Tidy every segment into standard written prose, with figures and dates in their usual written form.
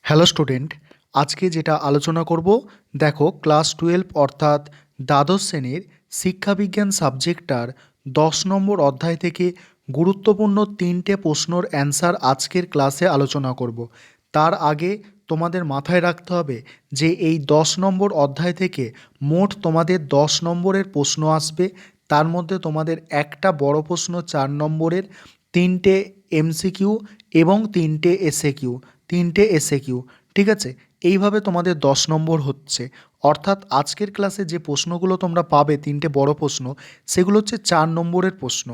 Hello student, আজকে যেটা আলোচনা করব দেখো ক্লাস 12 অর্থাৎ দ্বাদশ শ্রেণীর শিক্ষাবিজ্ঞান সাবজেক্টটার 10 নম্বর অধ্যায় থেকে গুরুত্বপূর্ণ 3টে প্রশ্নর অ্যান্সার আজকের ক্লাসে আলোচনা করব। তার আগে তোমাদের মাথায় রাখতে হবে যে এই 10 নম্বর অধ্যায় থেকে মোট তোমাদের 10 নম্বরের প্রশ্ন আসবে। তার মধ্যে তোমাদের একটা বড় প্রশ্ন 4 নম্বরের, 3টে এমসিকিউ এবং 3টে এসএকিউ, 3টে এসএকিউ। ঠিক আছে, এইভাবে তোমাদের 10 নম্বর হচ্ছে। অর্থাৎ আজকের ক্লাসে যে প্রশ্নগুলো তোমরা পাবে 3টে বড় প্রশ্ন, সেগুলো হচ্ছে 4 নম্বরের প্রশ্ন।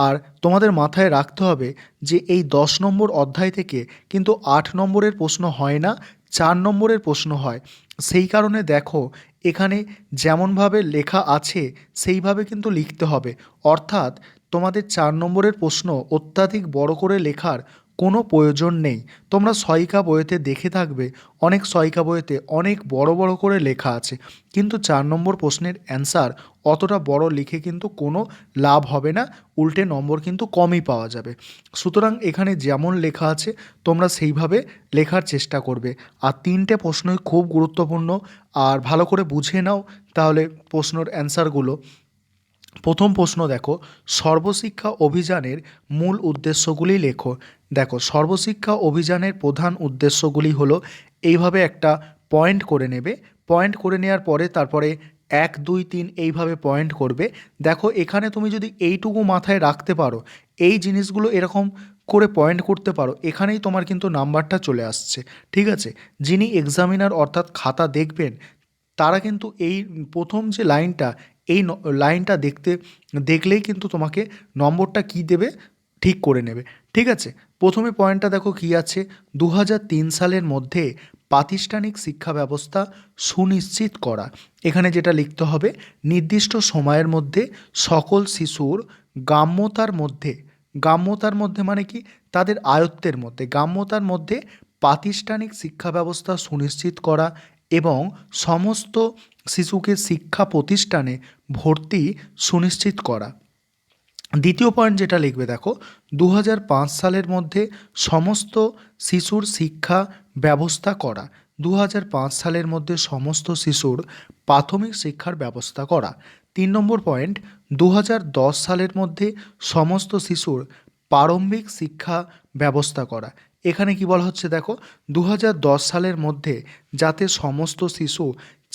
আর তোমাদের মাথায় রাখতে হবে যে এই 10 নম্বর অধ্যায় থেকে কিন্তু 8 নম্বরের প্রশ্ন হয় না, 4 নম্বরের প্রশ্ন হয়। সেই কারণে দেখো এখানে যেমনভাবে লেখা আছে সেইভাবে কিন্তু লিখতে হবে। অর্থাৎ তোমাদের 4 নম্বরের প্রশ্ন অত্যাধিক বড় করে লেখার কোনো প্রয়োজন নেই। তোমরা সহায়িকা বইতে দেখে থাকবে, অনেক সহায়িকা বইতে অনেক বড় বড় করে লেখা আছে, কিন্তু 4 নম্বর প্রশ্নের অ্যান্সার অতটা বড় লিখে কিন্তু কোনো লাভ হবে না, উল্টে নম্বর কিন্তু কমই পাওয়া যাবে। সুতরাং এখানে যেমন লেখা আছে তোমরা সেইভাবে লেখার চেষ্টা করবে। আর 3টে প্রশ্নই খুব গুরুত্বপূর্ণ, আর ভালো করে বুঝে নাও তাহলে প্রশ্নর অ্যান্সারগুলো। প্রথম প্রশ্ন দেখো, সর্বশিক্ষা অভিযানের মূল উদ্দেশ্যগুলি লেখো। দেখো সর্বশিক্ষা অভিযানের প্রধান উদ্দেশ্যগুলি হলো, এইভাবে একটা পয়েন্ট করে নেবে। পয়েন্ট করে নেওয়ার পরে তারপরে 1 2 3 এইভাবে পয়েন্ট করবে। দেখো এখানে তুমি যদি এইটুকু মাথায় রাখতে পারো, এই জিনিসগুলো এরকম করে পয়েন্ট করতে পারো, এখানেই তোমার কিন্তু নাম্বারটা চলে আসছে। ঠিক আছে, যিনি এক্সামিনার অর্থাৎ খাতা দেখবেন তারা কিন্তু এই প্রথম যে লাইনটা, এই লাইনটা দেখলেই কিন্তু তোমাকে নম্বরটা কি দেবে ঠিক করে নেবে। ঠিক আছে, প্রথমে পয়েন্টটা দেখো কি আছে, 2003 সালের মধ্যে প্রাতিষ্ঠানিক শিক্ষা ব্যবস্থা সুনিশ্চিত করা। এখানে যেটা লিখতে হবে, নির্দিষ্ট সময়ের মধ্যে সকল শিশুর গ্রাম্যতার মধ্যে, গ্রাম্যতার মধ্যে মানে কি, তাদের আয়ত্তের মধ্যে, গ্রাম্যতার মধ্যে প্রাতিষ্ঠানিক শিক্ষা ব্যবস্থা সুনিশ্চিত করা এবং সমস্ত শিশুকে শিক্ষা প্রতিষ্ঠানে ভর্তি সুনিশ্চিত করা। দ্বিতীয় পয়েন্ট যেটা লিখবে দেখো, 2005 সালের মধ্যে সমস্ত শিশুর শিক্ষা ব্যবস্থা করা। 2005 সালের মধ্যে সমস্ত শিশুর প্রাথমিক শিক্ষার ব্যবস্থা করা। 3 নম্বর পয়েন্ট, 2010 সালের মধ্যে সমস্ত শিশুর প্রারম্ভিক শিক্ষা ব্যবস্থা করা। এখানে কি বলা হচ্ছে দেখো, 2010 সালের মধ্যে যাতে সমস্ত শিশু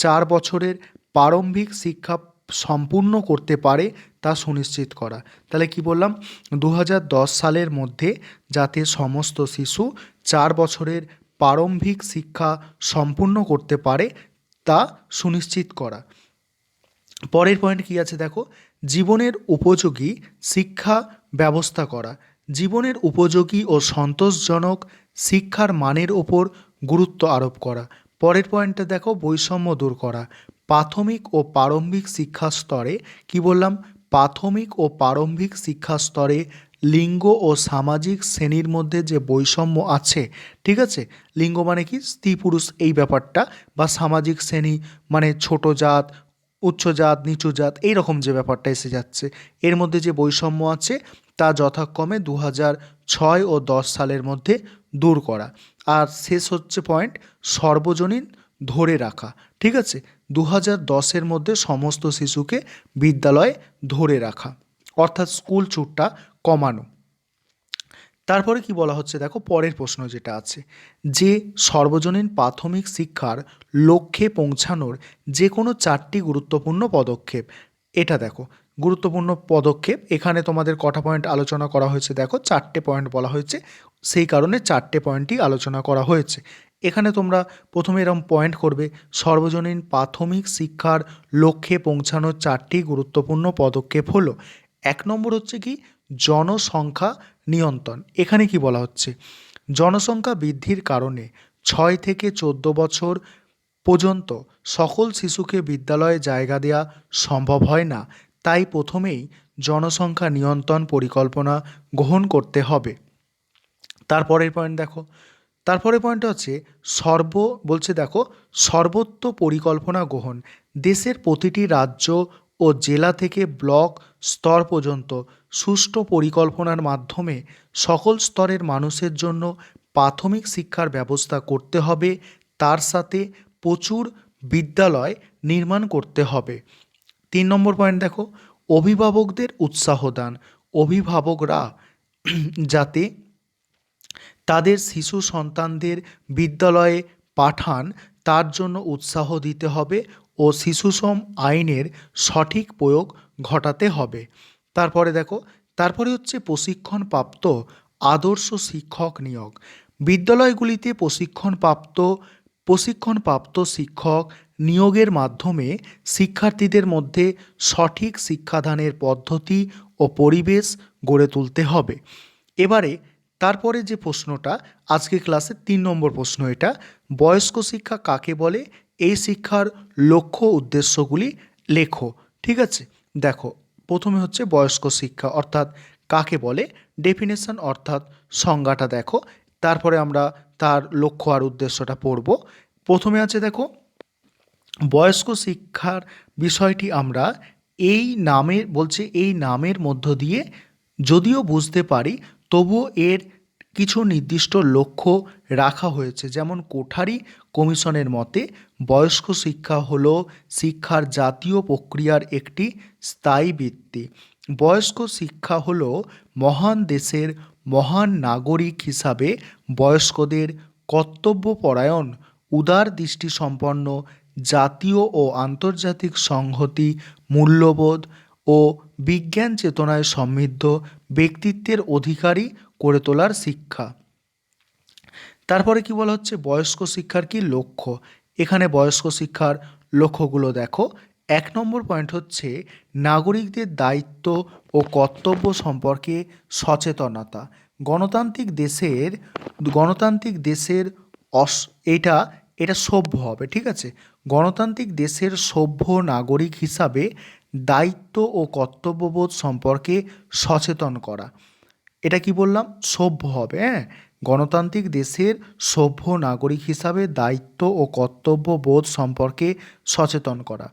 4 বছরের প্রারম্ভিক শিক্ষা সম্পূর্ণ করতে পারে তা সুনিশ্চিত করা। তাহলে কি বললাম, 2010 সালের মধ্যে যাতে সমস্ত শিশু 4 বছরের প্রারম্ভিক শিক্ষা সম্পূর্ণ করতে পারে তা সুনিশ্চিত করা। পরের পয়েন্ট কি আছে দেখো, জীবনের উপযোগী শিক্ষা ব্যবস্থা করা। জীবনের উপযোগী ও সন্তোষজনক শিক্ষার মানের ওপর গুরুত্ব আরোপ করা। পরের পয়েন্টটা দেখো, বৈষম্য দূর করা। প্রাথমিক ও প্রারম্ভিক শিক্ষা স্তরে কি বললাম, প্রাথমিক ও প্রারম্ভিক শিক্ষা স্তরে লিঙ্গ ও সামাজিক শ্রেণীর মধ্যে যে বৈষম্য আছে, ঠিক আছে, লিঙ্গ মানে কি, স্ত্রী পুরুষ এই ব্যাপারটা, বা সামাজিক শ্রেণী মানে ছোট জাত, উচ্চ জাত, নিচু জাত, এইরকম যে ব্যাপারটা এসে যাচ্ছে, এর মধ্যে যে বৈষম্য আছে তা যথাক্রমে 2006 ও 10 সালের মধ্যে দূর করা। আর শেষ হচ্ছে পয়েন্ট, সর্বজনীন ধরে রাখা। ঠিক আছে, 2010-এর মধ্যে সমস্ত শিশুকে বিদ্যালয়ে ধরে রাখা, অর্থাৎ স্কুল ছুটটা কমানো। তারপরে কি বলা হচ্ছে দেখো, পরের প্রশ্ন যেটা আছে, যে সর্বজনীন প্রাথমিক শিক্ষার লক্ষ্যে পৌঁছানোর যে কোনো 4টি গুরুত্বপূর্ণ পদক্ষেপ। এটা দেখো গুরুত্বপূর্ণ পদক্ষেপ, এখানে তোমাদের কটা পয়েন্ট আলোচনা করা হয়েছে দেখো, 4টে পয়েন্ট বলা হয়েছে, সেই কারণে 4টে পয়েন্টই আলোচনা করা হয়েছে। এখানে তোমরা প্রথমে এরকম পয়েন্ট করবে, সর্বজনীন প্রাথমিক শিক্ষার লক্ষ্যে পৌঁছানোর 4টি গুরুত্বপূর্ণ পদক্ষেপ হলো। 1 নম্বর হচ্ছে কি, জনসংখ্যা নিয়ন্ত্রণ। এখানে কি বলা হচ্ছে, জনসংখ্যা বৃদ্ধির কারণে 6 থেকে 14 বছর পর্যন্ত সকল শিশুকে বিদ্যালয়ে জায়গা দেওয়া সম্ভব হয় না, তাই প্রথমেই জনসংখ্যা নিয়ন্ত্রণ পরিকল্পনা গ্রহণ করতে হবে। তারপরের পয়েন্ট দেখো, তারপরে পয়েন্ট হচ্ছে বলছে দেখো, সর্বত্র পরিকল্পনা গ্রহণ। দেশের প্রতিটি রাজ্য ও জেলা থেকে ব্লক স্তর পর্যন্ত সুষ্ঠু পরিকল্পনার মাধ্যমে সকল স্তরের মানুষের জন্য প্রাথমিক শিক্ষার ব্যবস্থা করতে হবে, তার সাথে প্রচুর বিদ্যালয় নির্মাণ করতে হবে। 3 নম্বর পয়েন্ট দেখো, অভিভাবকদের উৎসাহ দান। অভিভাবকরা যাতে তাদের শিশু সন্তানদের বিদ্যালয়ে পাঠান তার জন্য উৎসাহ দিতে হবে ও শিশুশ্রম আইনের সঠিক প্রয়োগ ঘটাতে হবে। তারপরে দেখো, তারপরে হচ্ছে প্রশিক্ষণপ্রাপ্ত আদর্শ শিক্ষক নিয়োগ। বিদ্যালয়গুলিতে প্রশিক্ষণপ্রাপ্ত শিক্ষক নিয়োগের মাধ্যমে শিক্ষার্থীদের মধ্যে সঠিক শিক্ষাদানের পদ্ধতি ও পরিবেশ গড়ে তুলতে হবে। এবারে তারপরে যে প্রশ্নটা আজকে ক্লাসের 3 নম্বর প্রশ্ন, এটা বয়স্ক শিক্ষা কাকে বলে, এই শিক্ষার লক্ষ্য উদ্দেশ্যগুলি লেখো। ঠিক আছে, দেখো প্রথমে হচ্ছে বয়স্ক শিক্ষা অর্থাৎ কাকে বলে, ডেফিনেশন অর্থাৎ সংজ্ঞাটা দেখো, তারপরে আমরা তার লক্ষ্য আর উদ্দেশ্যটা পড়ব। প্রথমে আছে দেখো, বয়স্ক শিক্ষার বিষয়টি আমরা এই নামের মধ্য দিয়ে যদিও বুঝতে পারি, তবুও এর কিছু নির্দিষ্ট লক্ষ্য রাখা হয়েছে। যেমন কোঠারি কমিশনের মতে বয়স্ক শিক্ষা হলো শিক্ষার জাতীয় প্রক্রিয়ার একটি স্থায়ী ভিত্তি। বয়স্ক শিক্ষা হলো মহান দেশের মহান নাগরিক হিসাবে বয়স্কদের কর্তব্যপরায়ণ, উদার দৃষ্টিসম্পন্ন, জাতীয় ও আন্তর্জাতিক সংহতি, মূল্যবোধ ও বিজ্ঞান চেতনায় সমৃদ্ধ ব্যক্তিত্বের অধিকারী করে তোলার শিক্ষা। তারপরে কি বলা হচ্ছে, বয়স্ক শিক্ষার কি লক্ষ্য। এখানে বয়স্ক শিক্ষার লক্ষ্যগুলো দেখো। 1 নম্বর পয়েন্ট হচ্ছে নাগরিকদের দায়িত্ব ও কর্তব্য সম্পর্কে সচেতনতা। গণতান্ত্রিক দেশের এটা সভ্য হবে। ঠিক আছে, গণতান্ত্রিক দেশের সভ্য নাগরিক হিসাবে দায়িত্ব ও কর্তব্যবোধ সম্পর্কে সচেতন করা। এটা কি বললাম, সভ্য হবে। হ্যাঁ, গণতান্ত্রিক দেশের সভ্য নাগরিক হিসাবে দায়িত্ব ও কর্তব্যবোধ সম্পর্কে সচেতন করা।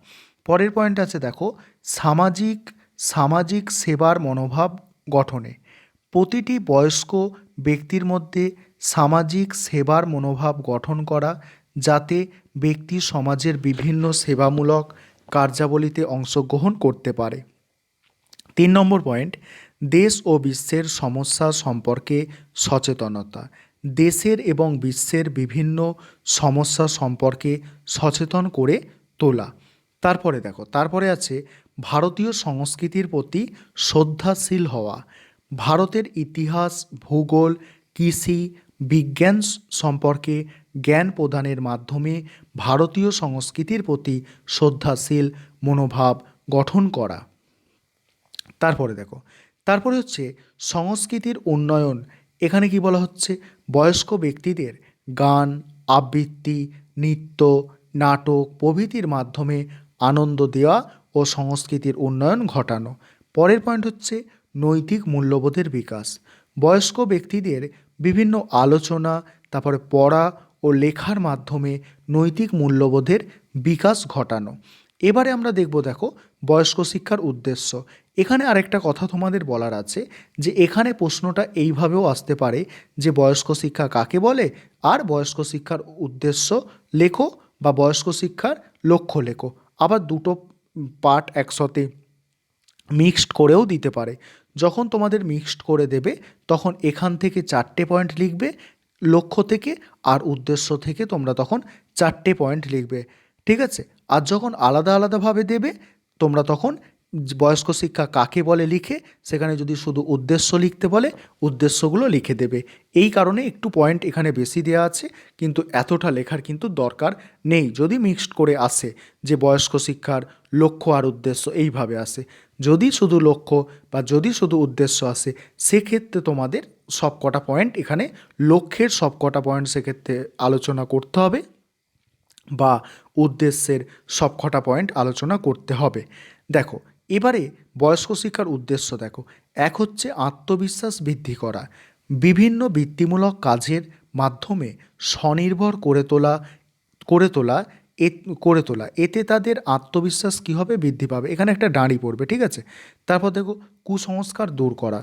পরের পয়েন্ট আছে দেখো, সামাজিক সেবার মনোভাব গঠনে। প্রতিটি বয়স্ক ব্যক্তির মধ্যে সামাজিক সেবার মনোভাব গঠন করা, যাতে ব্যক্তি সমাজের বিভিন্ন সেবামূলক কার্যাবলীতে অংশগ্রহণ করতে পারে। 3 নম্বর পয়েন্ট, দেশ ও বিশ্বের সমস্যা সম্পর্কে সচেতনতা। দেশের এবং বিশ্বের বিভিন্ন সমস্যা সম্পর্কে সচেতন করে তোলা। তারপরে দেখো, তারপরে আছে ভারতীয় সংস্কৃতির প্রতি শ্রদ্ধাশীল হওয়া। ভারতের ইতিহাস, ভূগোল, কৃষি, বিজ্ঞান সম্পর্কে জ্ঞান প্রদানের মাধ্যমে ভারতীয় সংস্কৃতির প্রতি শ্রদ্ধাশীল মনোভাব গঠন করা। তারপরে দেখো, তারপরে হচ্ছে সংস্কৃতির উন্নয়ন। এখানে কি বলা হচ্ছে, বয়স্ক ব্যক্তিদের গান, আবৃত্তি, নৃত্য, নাটক প্রভৃতির মাধ্যমে আনন্দ দেওয়া ও সংস্কৃতির উন্নয়ন ঘটানো। পরের পয়েন্ট হচ্ছে নৈতিক মূল্যবোধের বিকাশ। বয়স্ক ব্যক্তিদের বিভিন্ন আলোচনা, তারপরে পড়া ও লেখার মাধ্যমে নৈতিক মূল্যবোধের বিকাশ ঘটানো। এবারে আমরা দেখব দেখো বয়স্ক শিক্ষার উদ্দেশ্য। এখানে আরেকটা কথা তোমাদের বলার আছে, যে এখানে প্রশ্নটা এইভাবেও আসতে পারে যে বয়স্ক শিক্ষা কাকে বলে, আর বয়স্ক শিক্ষার উদ্দেশ্য লেখো বা বয়স্ক শিক্ষার লক্ষ্য লেখো। আবার দুটো পার্ট একসাথে মিক্সড করেও দিতে পারে। যখন তোমাদের মিক্সড করে দেবে তখন এখান থেকে 4টে পয়েন্ট লিখবে লক্ষ্য থেকে, আর উদ্দেশ্য থেকে তোমরা তখন 4টে পয়েন্ট লিখবে। ঠিক আছে, আর যখন আলাদা আলাদাভাবে দেবে তোমরা তখন বয়স্ক শিক্ষা কাকে বলে লিখে সেখানে যদি শুধু উদ্দেশ্য লিখতে বলে উদ্দেশ্যগুলো লিখে দেবে। এই কারণে একটু পয়েন্ট এখানে বেশি দেওয়া আছে, কিন্তু এতটা লেখার কিন্তু দরকার নেই যদি মিক্সড করে আসে, যে বয়স্ক শিক্ষার লক্ষ্য আর উদ্দেশ্য এইভাবে আসে। যদি শুধু লক্ষ্য বা যদি শুধু উদ্দেশ্য আসে সেক্ষেত্রে তোমাদের সবকটা পয়েন্ট এখানে লক্ষ্যের সবকটা পয়েন্ট সেক্ষেত্রে আলোচনা করতে হবে, বা উদ্দেশ্যের সবকটা পয়েন্ট আলোচনা করতে হবে। দেখো এবারে বয়স্ক শিক্ষার উদ্দেশ্য দেখো। 1 হচ্ছে আত্মবিশ্বাস বৃদ্ধি করা। বিভিন্ন বৃত্তিমূলক কাজের মাধ্যমে স্বনির্ভর করে তোলা এ করে তোলা, এতে তাদের আত্মবিশ্বাস কী হবে, বৃদ্ধি পাবে। এখানে একটা দাঁড়ি পড়বে, ঠিক আছে। তারপর দেখো কুসংস্কার দূর করা,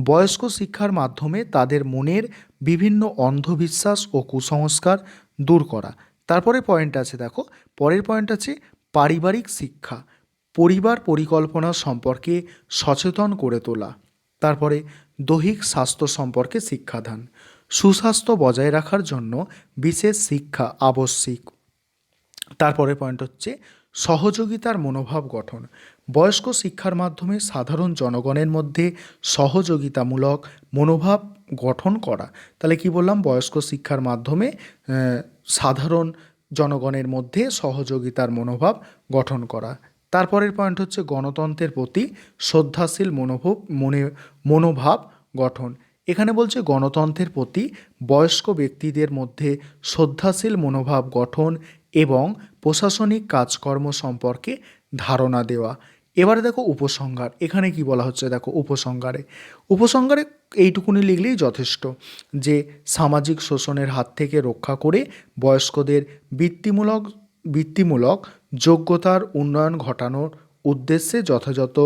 বয়স্ক শিক্ষার মাধ্যমে তাদের মনের বিভিন্ন অন্ধবিশ্বাস ও কুসংস্কার দূর করা। তারপরে পয়েন্ট আছে, দেখো পরের পয়েন্ট আছে পারিবারিক শিক্ষা, পরিবার পরিকল্পনা সম্পর্কে সচেতন করে তোলা। তারপরে দৈহিক স্বাস্থ্য সম্পর্কে শিক্ষাদান, সুস্বাস্থ্য বজায় রাখার জন্য বিশেষ শিক্ষা আবশ্যিক। তারপরে পয়েন্ট হচ্ছে সহযোগিতার মনোভাব গঠন, বয়স্ক শিক্ষার মাধ্যমে সাধারণ জনগণের মধ্যে সহযোগিতামূলক মনোভাব গঠন করা। তাহলে কি বললাম, বয়স্ক শিক্ষার মাধ্যমে সাধারণ জনগণের মধ্যে সহযোগিতার মনোভাব গঠন করা। তারপরের পয়েন্ট হচ্ছে গণতন্ত্রের প্রতি শ্রদ্ধাশীল মনোভাব গঠন। এখানে বলছে গণতন্ত্রের প্রতি বয়স্ক ব্যক্তিদের মধ্যে শ্রদ্ধাশীল মনোভাব গঠন এবং প্রশাসনিক কাজকর্ম সম্পর্কে ধারণা দেওয়া। এবারে দেখো উপসংহার, এখানে কি বলা হচ্ছে, দেখো উপসংহারে এইটুকুনি লিখলেই যথেষ্ট যে সামাজিক শোষণের হাত থেকে রক্ষা করে বয়স্কদের বৃত্তিমূলক যোগ্যতার উন্নয়ন ঘটানোর উদ্দেশ্যে যথাযথ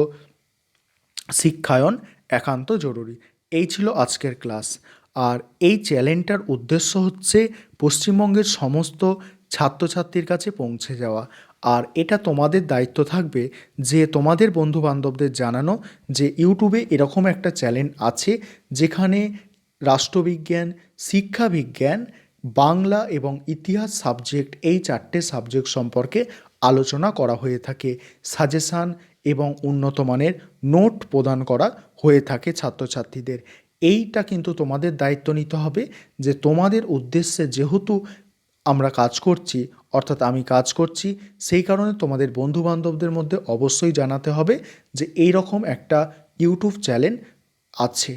শিক্ষায়ন একান্ত জরুরি। এই ছিল আজকের ক্লাস। আর এই চ্যানেলটার উদ্দেশ্য হচ্ছে পশ্চিমবঙ্গের সমস্ত ছাত্রছাত্রীর কাছে পৌঁছে যাওয়া। আর এটা তোমাদের দায়িত্ব থাকবে যে তোমাদের বন্ধুবান্ধবদের জানানো যে ইউটিউবে এরকম একটা চ্যানেল আছে যেখানে রাষ্ট্রবিজ্ঞান, শিক্ষাবিজ্ঞান, বাংলা এবং ইতিহাস সাবজেক্ট, এই 4টে সাবজেক্ট সম্পর্কে আলোচনা করা হয়ে থাকে, সাজেশান এবং উন্নত মানের নোট প্রদান করা হয়ে থাকে ছাত্রছাত্রীদের। এইটা কিন্তু তোমাদের দায়িত্ব নিতে হবে যে তোমাদের উদ্দেশ্যে যেহেতু আমরা কাজ করছি, অর্থাৎ আমি কাজ করছি, সেই কারণে তোমাদের বন্ধুবান্ধবদের মধ্যে অবশ্যই জানাতে হবে যে এই রকম একটা ইউটিউব চ্যানেল আছে।